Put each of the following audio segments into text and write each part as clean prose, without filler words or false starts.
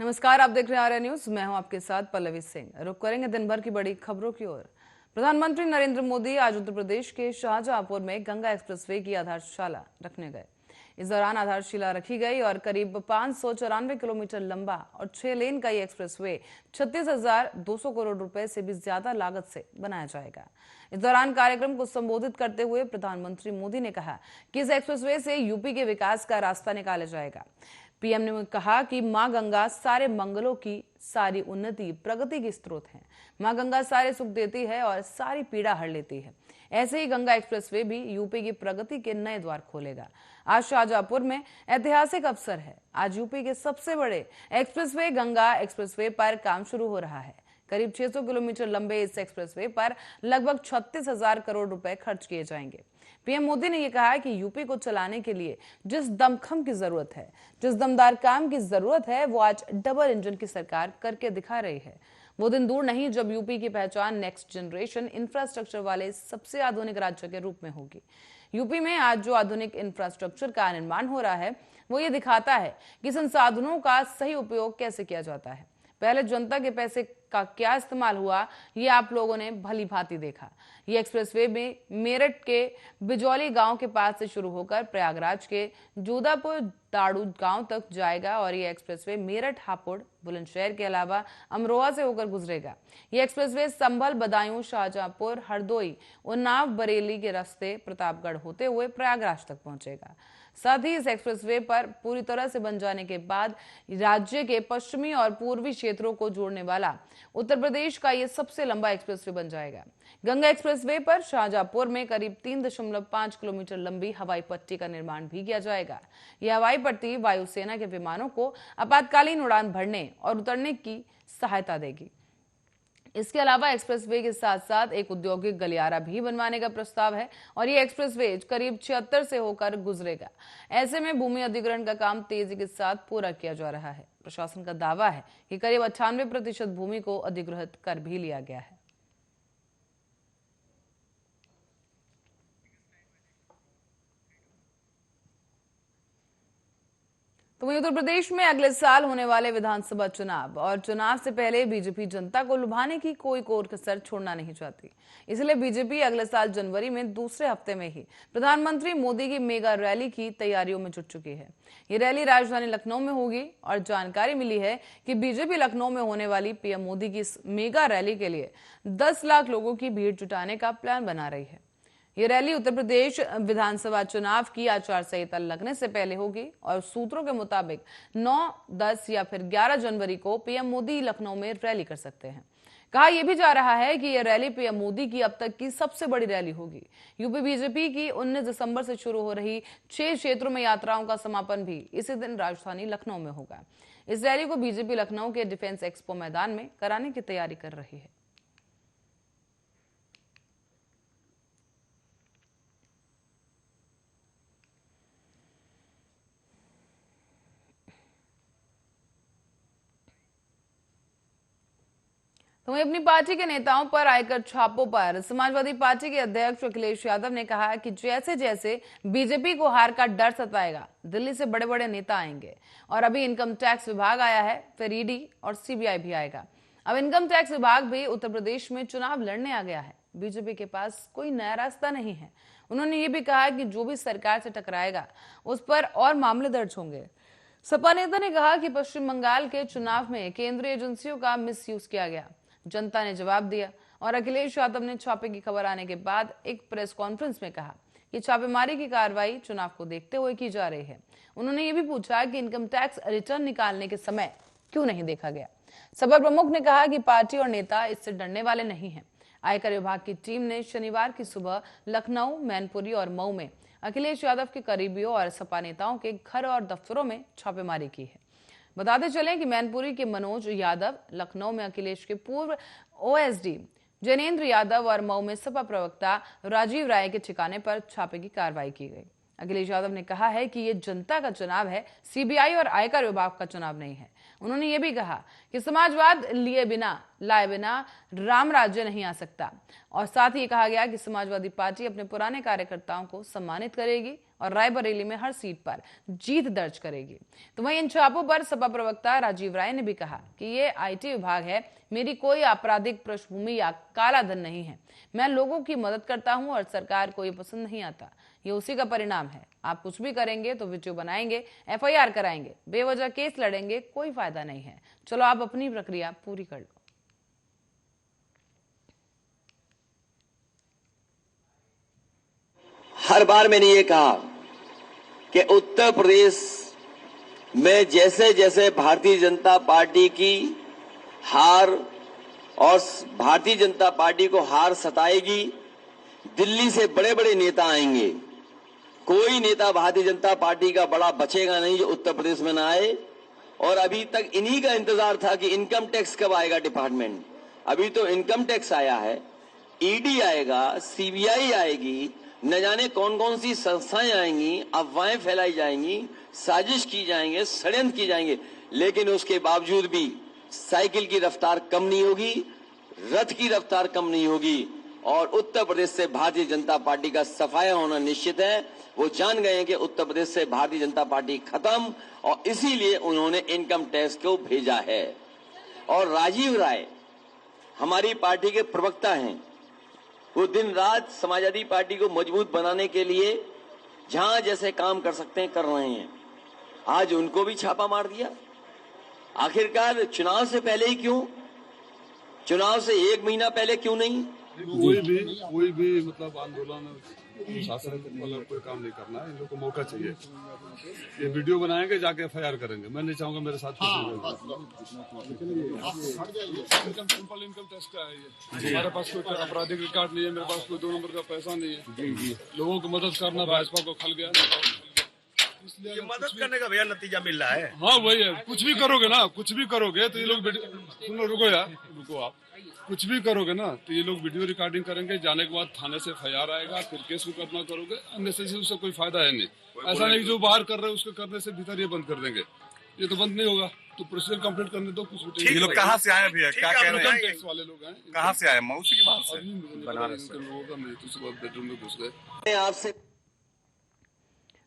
नमस्कार, आप देख रहे हैं आर्या न्यूज। मैं हूं आपके साथ पल्लवी सिंह। रुक करेंगे दिन भर की बड़ी खबरों की ओर। प्रधानमंत्री नरेंद्र मोदी आज उत्तर प्रदेश के शाहजहांपुर में गंगा एक्सप्रेसवे की आधारशिला रखने गए। इस दौरान आधारशिला रखी गई और करीब 594 किलोमीटर लंबा और 6 लेन का ये एक्सप्रेसवे 36,200 करोड़ रुपए से भी ज्यादा लागत से बनाया जाएगा। इस दौरान कार्यक्रम को संबोधित करते हुए प्रधानमंत्री मोदी ने कहा कि इस एक्सप्रेसवे से यूपी के विकास का रास्ता निकाला जाएगा। पीएम ने कहा कि मां गंगा सारे मंगलों की, सारी उन्नति, प्रगति की स्रोत है। मां गंगा सारे सुख देती है और सारी पीड़ा हर लेती है। ऐसे ही गंगा एक्सप्रेसवे भी यूपी की प्रगति के नए द्वार खोलेगा। आज शाहजहांपुर में ऐतिहासिक अवसर है। आज यूपी के सबसे बड़े एक्सप्रेसवे गंगा एक्सप्रेसवे पर काम शुरू हो रहा है। करीब 600 किलोमीटर लंबे इस एक्सप्रेसवे पर लगभग 36,000 करोड़ रुपए खर्च किए जाएंगे। पीएम मोदी ने यह कहा कि यूपी को चलाने के लिए जिस दमखम की जरूरत है, जिस दमदार काम की जरूरत है, वो आज डबल इंजन की सरकार करके दिखा रही है। वो दिन दूर नहीं जब यूपी की पहचान नेक्स्ट जनरेशन इंफ्रास्ट्रक्चर वाले सबसे आधुनिक राज्य के रूप में होगी। यूपी में आज जो आधुनिक इंफ्रास्ट्रक्चर का निर्माण हो रहा है, वो ये दिखाता है कि संसाधनों का सही उपयोग कैसे किया जाता है। पहले जनता के पैसे का क्या इस्तेमाल हुआ, ये आप लोगों ने भली भांति देखा। ये एक्सप्रेसवे में मेरठ के बिजौली गांव के पास से शुरू होकर प्रयागराज के जोधापुर दाड़ू गांव तक जाएगा और ये एक्सप्रेसवे मेरठ, हापुड़, बुलंदशहर के अलावा अमरोहा से होकर गुजरेगा। ये एक्सप्रेसवे संभल, बदायूं, शाहजहांपुर, हरदोई, उन्नाव, बरेली के रास्ते प्रतापगढ़ होते हुए प्रयागराज तक पहुंचेगा। साथ ही इस एक्सप्रेसवे पर पूरी तरह से बन जाने के बाद राज्य के पश्चिमी और पूर्वी क्षेत्रों को जोड़ने वाला उत्तर प्रदेश का ये सबसे लंबा एक्सप्रेसवे बन जाएगा। गंगा एक्सप्रेसवे पर शाहजहांपुर में करीब 3.5 किलोमीटर लंबी हवाई पट्टी का निर्माण भी किया जाएगा। यह हवाई पट्टी वायुसेना के विमानों को आपातकालीन उड़ान भरने और उतरने की सहायता देगी। इसके अलावा एक्सप्रेसवे के साथ साथ एक औद्योगिक गलियारा भी बनवाने का प्रस्ताव है और ये एक्सप्रेसवे करीब 76 से होकर गुजरेगा। ऐसे में भूमि अधिग्रहण का काम तेजी के साथ पूरा किया जा रहा है। प्रशासन का दावा है कि करीब 98% भूमि को अधिग्रहित कर भी लिया गया है। तो वहीं उत्तर प्रदेश में अगले साल होने वाले विधानसभा चुनाव और चुनाव से पहले बीजेपी जनता को लुभाने की कोई कसर छोड़ना नहीं चाहती। इसलिए बीजेपी अगले साल जनवरी में दूसरे हफ्ते में ही प्रधानमंत्री मोदी की मेगा रैली की तैयारियों में जुट चुकी है। ये रैली राजधानी लखनऊ में होगी और जानकारी मिली है कि बीजेपी लखनऊ में होने वाली पीएम मोदी की इस मेगा रैली के लिए 10 लाख लोगों की भीड़ जुटाने का प्लान बना रही है। ये रैली उत्तर प्रदेश विधानसभा चुनाव की आचार संहिता लगने से पहले होगी और सूत्रों के मुताबिक 9, 10 या फिर 11 जनवरी को पीएम मोदी लखनऊ में रैली कर सकते हैं। कहा यह भी जा रहा है कि यह रैली पीएम मोदी की अब तक की सबसे बड़ी रैली होगी। यूपी बीजेपी की 19 दिसंबर से शुरू हो रही 6 क्षेत्रों में यात्राओं का समापन भी इसी दिन राजधानी लखनऊ में होगा। इस रैली को बीजेपी लखनऊ के डिफेंस एक्सपो मैदान में कराने की तैयारी कर रही है। तो वहीं अपनी पार्टी के नेताओं पर आयकर छापों पर समाजवादी पार्टी के अध्यक्ष अखिलेश यादव ने कहा कि जैसे जैसे बीजेपी को हार का डर सताएगा, दिल्ली से बड़े बड़े नेता आएंगे और अभी इनकम टैक्स विभाग आया है, फिर ईडी और सीबीआई भी आएगा। अब इनकम टैक्स विभाग भी उत्तर प्रदेश में चुनाव लड़ने आ गया है। बीजेपी के पास कोई नया रास्ता नहीं है। उन्होंने ये भी कहा कि जो भी सरकार से टकराएगा उस पर और मामले दर्ज होंगे। सपा नेता ने कहा कि पश्चिम बंगाल के चुनाव में केंद्रीय एजेंसियों का मिसयूज किया गया, जनता ने जवाब दिया। और अखिलेश यादव ने छापे की खबर आने के बाद एक प्रेस कॉन्फ्रेंस में कहा कि छापेमारी की कार्रवाई चुनाव को देखते हुए की जा रही है। उन्होंने ये भी पूछा कि इनकम टैक्स रिटर्न निकालने के समय क्यों नहीं देखा गया। सपा प्रमुख ने कहा कि पार्टी और नेता इससे डरने वाले नहीं हैं। आयकर विभाग की टीम ने शनिवार की सुबह लखनऊ, मैनपुरी और मऊ में अखिलेश यादव के करीबियों और सपा नेताओं के घर और दफ्तरों में छापेमारी की है। बताते चलें कि मैनपुरी के मनोज यादव, लखनऊ में अखिलेश के पूर्व ओएसडी जैनेन्द्र यादव और मऊ में सपा प्रवक्ता राजीव राय के ठिकाने पर छापे की कार्रवाई की गई। अखिलेश यादव ने कहा है कि ये जनता का चुनाव है, सीबीआई और आयकर विभाग का चुनाव नहीं है। उन्होंने ये भी कहा कि समाजवाद लिए बिना, लाए बिना राम राज्य नहीं आ सकता और साथ ही कहा गया कि समाजवादी पार्टी अपने पुराने कार्यकर्ताओं को सम्मानित करेगी और रायबरेली में हर सीट पर जीत दर्ज करेगी। तो वहीं इन छापों पर सपा प्रवक्ता राजीव राय ने भी कहा कि ये आईटी विभाग है, मेरी कोई आपराधिक पृष्ठभूमि या काला धन नहीं है। मैं लोगों की मदद करता हूं और सरकार को ये पसंद नहीं आता। ये उसी का परिणाम है। आप कुछ भी करेंगे तो वीडियो बनाएंगे, एफआईआर कराएंगे, बेवजह केस लड़ेंगे, कोई फायदा नहीं है। चलो आप अपनी प्रक्रिया पूरी कर लो। हर बार मैंने ये कहा कि उत्तर प्रदेश में जैसे जैसे भारतीय जनता पार्टी की हार और भारतीय जनता पार्टी को हार सताएगी, दिल्ली से बड़े बड़े नेता आएंगे। कोई नेता भारतीय जनता पार्टी का बड़ा बचेगा नहीं जो उत्तर प्रदेश में ना आए। और अभी तक इन्हीं का इंतजार था कि इनकम टैक्स कब आएगा डिपार्टमेंट। अभी तो इनकम टैक्स आया है, ईडी आएगा, सीबीआई आएगी, न जाने कौन कौन सी संस्थाएं आएंगी, अफवाहें फैलाई जाएंगी, साजिश की जाएंगे, षड्यंत्र की जाएंगे। लेकिन उसके बावजूद भी साइकिल की रफ्तार कम नहीं होगी, रथ की रफ्तार कम नहीं होगी और उत्तर प्रदेश से भारतीय जनता पार्टी का सफाया होना निश्चित है। वो जान गए हैं कि उत्तर प्रदेश से भारतीय जनता पार्टी खत्म और इसीलिए उन्होंने इनकम टैक्स को भेजा है। और राजीव राय हमारी पार्टी के प्रवक्ता हैं, वो दिन रात समाजवादी पार्टी को मजबूत बनाने के लिए जहां जैसे काम कर सकते हैं कर रहे हैं। आज उनको भी छापा मार दिया। आखिरकार चुनाव से पहले ही क्यों? चुनाव से 1 महीना पहले क्यों नहीं? कोई भी मतलब आंदोलन शासन मतलब कोई काम नहीं करना है। इन लोगों को मौका चाहिए। ये वीडियो बनाएंगे, जाके एफआईआर करेंगे। मैं नहीं चाहूंगा मेरे साथ सिंपल इनकम टैक्स का है ये। हमारे पास कोई आपराधिक रिकॉर्ड नहीं है, मेरे पास कोई 2 नंबर का पैसा नहीं है। लोगों को मदद करना भाजपा को खल गया, इसलिए मदद करने का भैया नतीजा मिल रहा है। हाँ वही है। कुछ भी करोगे ना, कुछ भी करोगे तो ये लोग सुनो, रुको यार, रुको आप। कुछ भी करोगे ना तो ये लोग वीडियो रिकॉर्डिंग करेंगे, जाने के बाद थाने से एफआईआर आएगा, फिर केस मुकदमा करोगे। अननेसेसरी उससे कोई फायदा है नहीं। ऐसा नहीं जो बाहर कर रहे हैं उसको करने से भीतर ये बंद कर देंगे, ये तो बंद नहीं होगा। तो प्रोसीजर कंप्लीट करने दो। कुछ ये लोग कहाँ से आए भैया, क्या कह रहे हैं? टैक्स वाले लोग हैं। कहाँ से आए? मौसी की बात से बनारस से लोगों का, नहीं तो सुबह बेडरूम में घुस गए। आपसे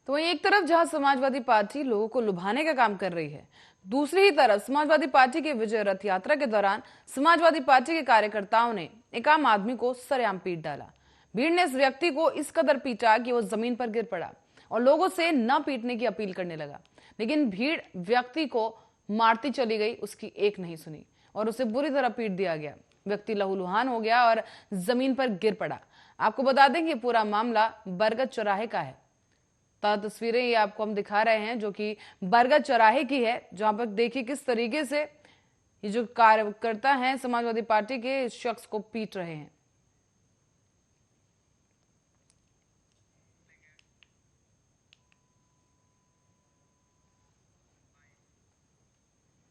तो वहीं एक तरफ जहां समाजवादी पार्टी लोगों को लुभाने का काम कर रही है, दूसरी ही तरफ समाजवादी पार्टी के विजय रथ यात्रा के दौरान समाजवादी पार्टी के कार्यकर्ताओं ने एक आम आदमी को सरेआम पीट डाला। भीड़ ने इस व्यक्ति को इस कदर पीटा कि वो जमीन पर गिर पड़ा और लोगों से न पीटने की अपील करने लगा। लेकिन भीड़ व्यक्ति को मारती चली गई, उसकी एक नहीं सुनी और उसे बुरी तरह पीट दिया गया। व्यक्ति लहूलुहान हो गया और जमीन पर गिर पड़ा। आपको बता दें कि पूरा मामला बरगद चौराहे का है। तस्वीरें ये आपको हम दिखा रहे हैं जो कि बरगद चौराहे की है, जहां पर देखिए किस तरीके से ये जो कार्यकर्ता हैं समाजवादी पार्टी के, इस शख्स को पीट रहे हैं।